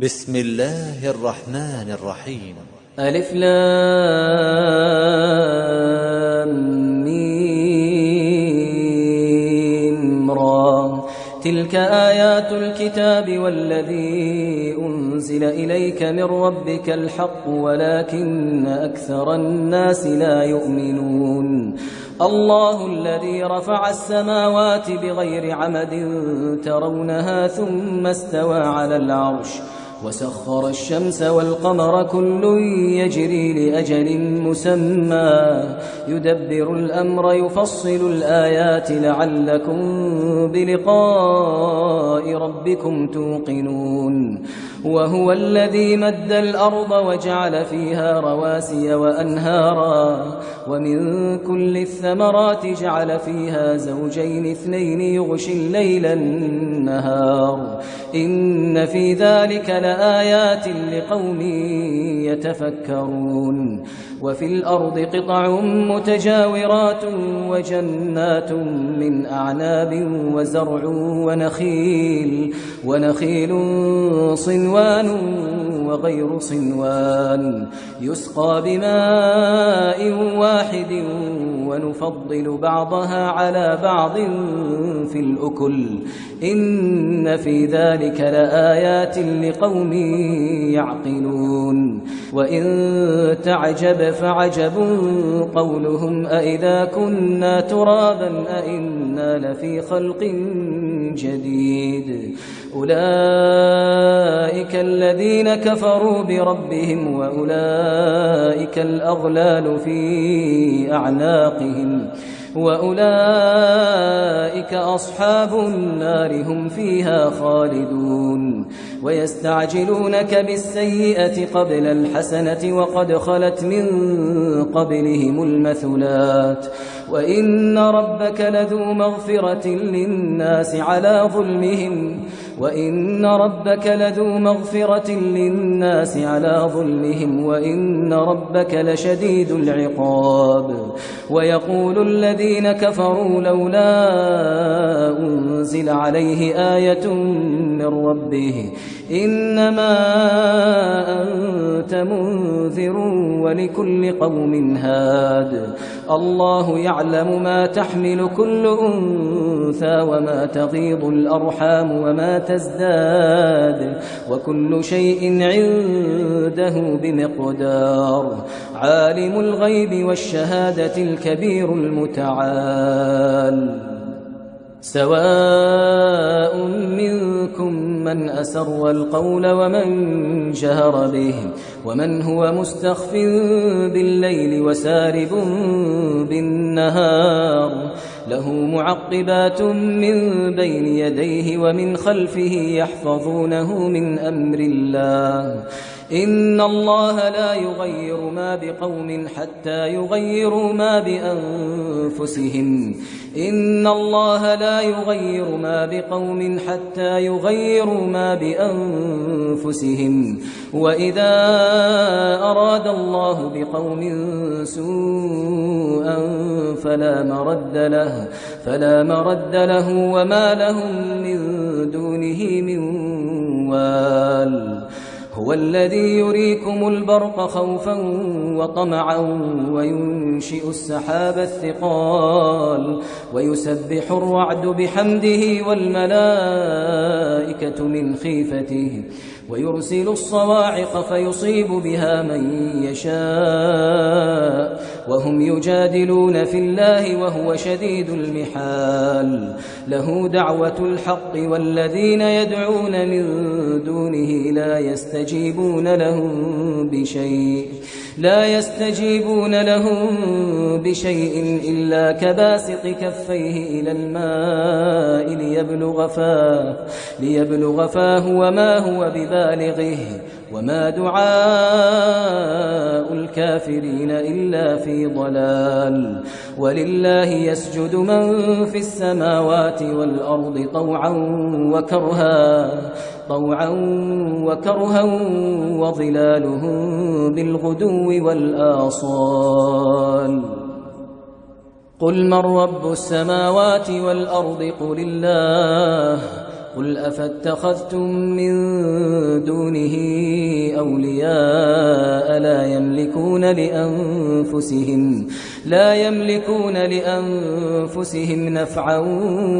بسم الله الرحمن الرحيم. ألف لام ميم را. تلك آيات الكتاب والذي أنزل إليك من ربك الحق ولكن أكثر الناس لا يؤمنون. الله الذي رفع السماوات بغير عمد ترونها ثم استوى على العرش وسخر الشمس والقمر كل يجري لأجل مسمى يدبر الأمر يفصل الآيات لعلكم بلقاء ربكم توقنون. وهو الذي مد الأرض وجعل فيها رواسي وأنهارا ومن كل الثمرات جعل فيها زوجين اثنين يغشي الليل النهار إن في ذلك لآيات لقوم يتفكرون. وفي الأرض قطع متجاورات وجنات من أعناب وزرع ونخيل صنوان وغير صنوان يسقى بماء واحد ونفضل بعضها على بعض في الأكل إن في ذلك لآيات لقوم يعقلون. وإن تعجب فعجب قولهم أإذا كنا ترابا أإنا لفي خلق جديد أولئك الذين كفروا بربهم وأولئك الأغلال في أعناقهم وأولئك أصحاب النار هم فيها خالدون. ويستعجلونك بالسيئة قبل الحسنة وقد خلت من قبلهم المثلات وإن ربك لذو مغفرة للناس على ظلمهم وإن ربك لشديد العقاب. ويقول الذين كفروا لولا أنزل عليه آية من ربه إنما أنت منذر ولكل قوم هاد. الله يعلم ما تحمل كل أنثى وما تغيض الأرحام وما تزداد وكل شيء عنده بمقدار. عالم الغيب والشهادة الكبير المتعال. سواء منكم من أسر القول ومن جهر به ومن هو مستخف بالليل وسارب بالنهار له معقبات من بين يديه ومن خلفه يحفظونه من أمر الله إن الله لا يغير ما بقوم حتى يغيروا ما بأنفسهم إن الله لا يغير ما بقوم حتى يغيروا ما بأنفسهم وإذا أراد الله بقوم سوءا فلا مرد له وما لهم من دونه من وال. هو الذي يريكم البرق خوفا وطمعا وينشئ السحاب الثقال ويسبح الرعد بحمده والملائكة من خيفته ويرسل الصواعق فيصيب بها من يشاء وهم يجادلون في الله وهو شديد المحال. له دعوة الحق والذين يدعون من دونه لا يستجيبون لهم بشيء إلا كباسط كفيه إلى الماء ليبلغ فاه وما هو ببالغه وما دعاء الكافرين إلا في ضلال. ولله يسجد من في السماوات والأرض طوعا وكرها وظلالهم بالغدو والآصال. قل من رب السماوات والأرض قل الله قل أفاتخذتم من دونه أولياء لا يملكون لأنفسهم نفعا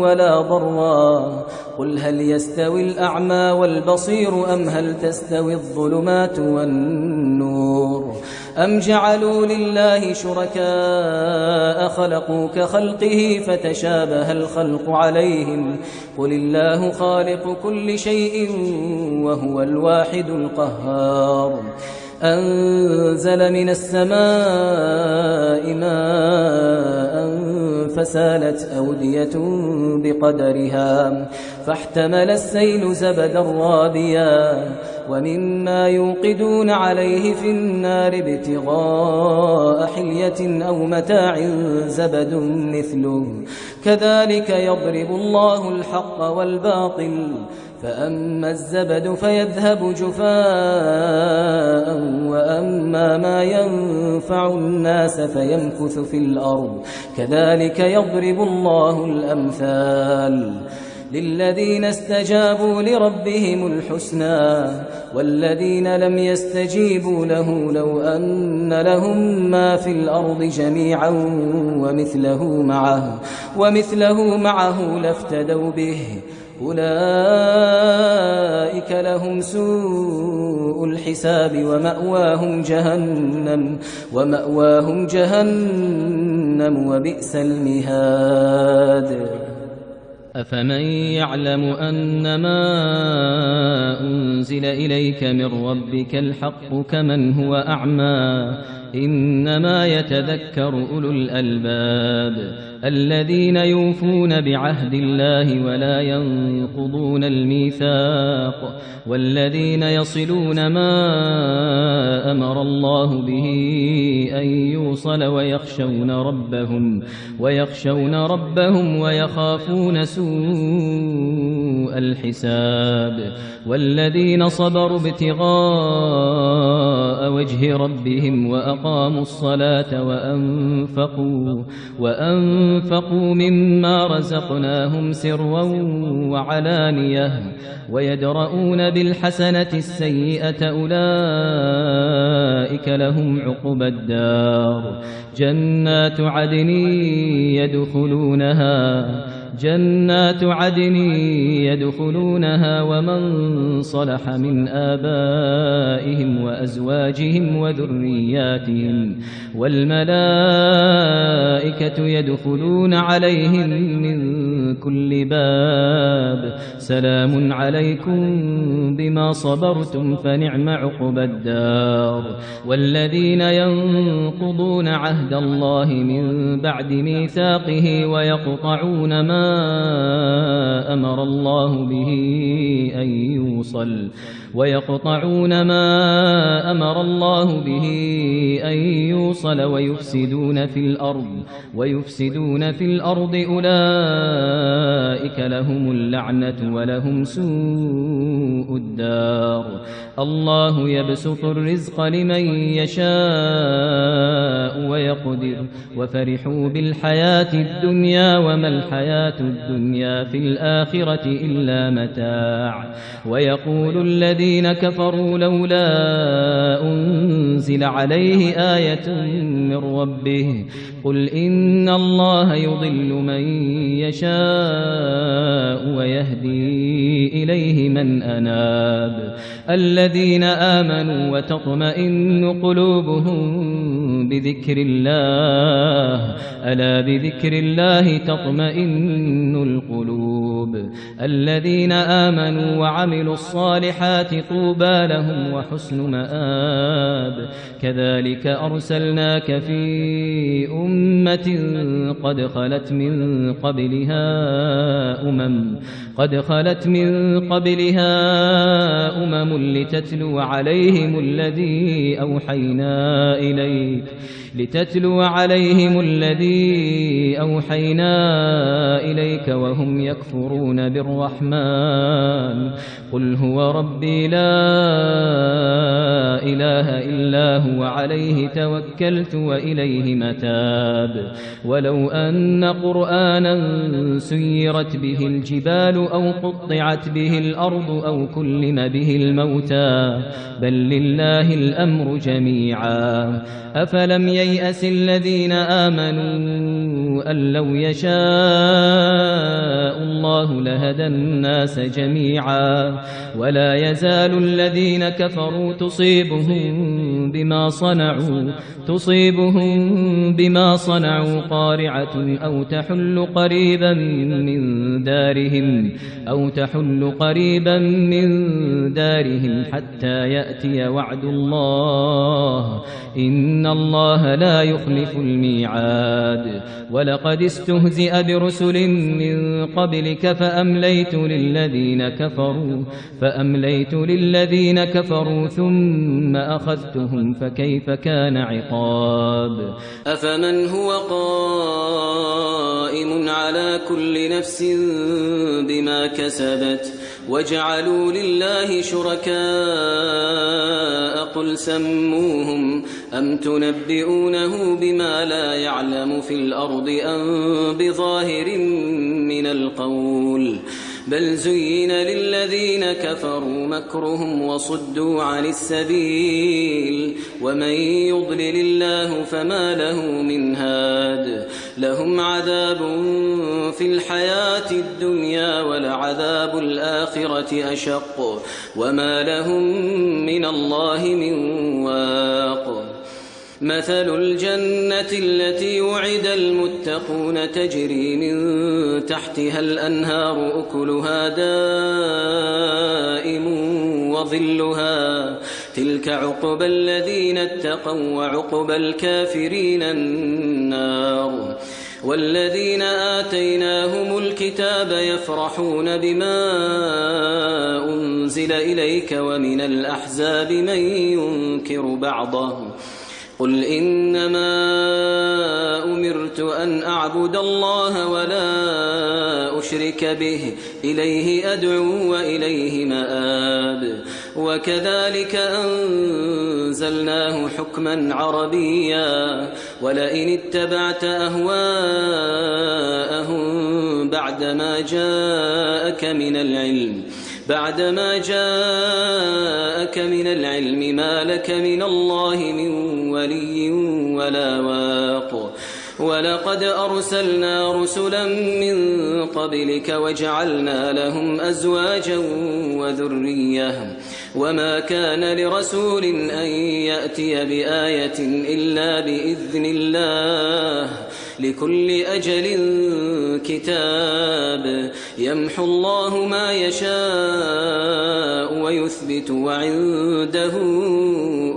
ولا ضرا. قل هل يستوي الأعمى والبصير أم هل تستوي الظلمات والنور أم جعلوا لله شركاء خلقوا كخلقه فتشابه الخلق عليهم قل الله خالق كل شيء وهو الواحد القهار. أنزل من السماء ماء فسالت أودية بقدرها فاحتمل السيل زبدا رابيا ومما يوقدون عليه في النار ابتغاء حلية أو متاع زبد مثله كذلك يضرب الله الحق والباطل فأما الزبد فيذهب جفاء وأما ما ينفع الناس فيمكث في الأرض كذلك يضرب الله الأمثال. للذين استجابوا لربهم الحسنى والذين لم يستجيبوا له لو أن لهم ما في الأرض جميعا ومثله معه لافتدوا به أولئك لهم سوء الحساب ومأواهم جهنم وبئس المهاد. أفمن يعلم أنما أنزل إليك من ربك الحق كمن هو أعمى إنما يتذكر أولو الألباب الذين يوفون بعهد الله ولا ينقضون الميثاق والذين يصلون ما أمر الله به أن يوصل ويخشون ربهم ويخافون سوء الحساب والذين صبروا ابتغاء وجه ربهم وأقاموا الصلاة وأنفقوا مما رزقناهم سرا وعلانية ويدرؤون بالحسنة السيئة أولئك لهم عقبى الدار جنات عدن يدخلونها ومن صلح من آبائهم وأزواجهم وذرياتهم والملائكة يدخلون عليهم من كل باب سلام عليكم بما صبرتم فنعم عقبى الدار. والذين ينقضون عهد الله من بعد ميثاقه ويقطعون ما أمر الله به أن يوصل ويفسدون في الأرض أولئك لهم اللعنة ولهم سوء الدار. الله يبسط الرزق لمن يشاء ويقدر وفرحوا بالحياة الدنيا وما الحياة الدنيا في الآخرة إلا متاع. ويقول الذين كفروا لولا أنزل عليه آية من ربه قل إن الله يضل من يشاء ويهدي إليه من أناب. الذين آمنوا وتطمئن قلوبهم بذكر الله ألا بذكر الله تطمئن القلوب. الذين آمنوا وعملوا الصالحات طوبى لهم وحسن مآب. كذلك أرسلناك في أمة قد خلت من قبلها أمم لتتلو عليهم الذي أوحينا إليك وهم يكفرون بالرحمن قل هو ربي لا إله إلا هو عليه توكلت وإليه متاب ولو أن قرآنا سيرت به الجبال أو قطعت به الأرض أو كلم به الموتى بل لله الأمر جميعا أفلم ييأس الذين آمنوا أن لو يشاء الله لهدى الناس جميعا ولا يزال الذين كفروا تصيبهم بما صنعوا قارعة أو تحل قريبا من دارهم حتى يأتي وعد الله إن الله لا يخلف الميعاد ولقد استهزئ برسل من قبلك فأمليت للذين كفروا ثم أخذتهم فكيف كان عقاب أفمن هو قائم على كل نفس بما كسبت وجعلوا لله شركاء قل سموهم أم تنبئونه بما لا يعلم في الأرض أم بظاهر من القول بل زين للذين كفروا مكرهم وصدوا عن السبيل ومن يضلل الله فما له من هاد لهم عذاب في الحياة الدنيا ولعذاب الآخرة أشق وما لهم من الله من واق مثل الجنة التي وعد المتقون تجري من تحتها الأنهار أكلها دائم وظلها تلك عقبى الذين اتقوا وعقبى الكافرين النار والذين آتيناهم الكتاب يفرحون بما أنزل إليك ومن الأحزاب من ينكر بعضه قل إنما أمرت أن أعبد الله ولا أشرك به إليه أدعو وإليه مآب وكذلك أنزلناه حكما عربيا ولئن اتبعت أهواءهم بعدما جاءك من العلم ما لك من الله من ولي ولا واق ولقد أرسلنا رسلا من قبلك وجعلنا لهم أزواجا وذرية وما كان لرسول أن يأتي بآية إلا بإذن الله لكل أجل كتاب يمحو الله ما يشاء ويثبت وعنده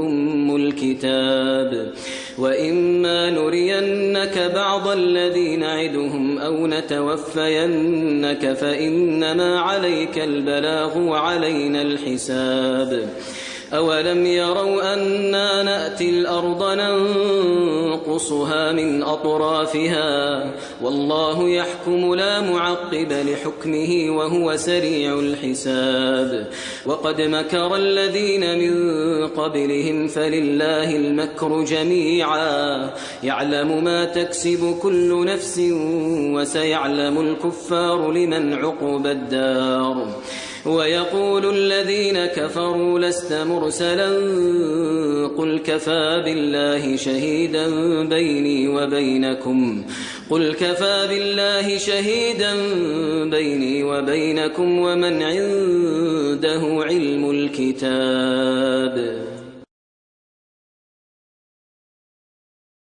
أم الكتاب وإما نرينك بعض الذي نعدهم أو نتوفينك فإنما عليك البلاغ وعلينا الحساب أولم يروا أنا نأتي الأرض ننقصها من أطرافها والله يحكم لا معقب لحكمه وهو سريع الحساب وقد مكر الذين من قبلهم فلله المكر جميعا يعلم ما تكسب كل نفس وسيعلم الكفار لمن عقبى الدار ويقول الذين كفروا لست مرسلا قل كفى بالله شهيدا بيني وبينكم ومن عنده علم الكتاب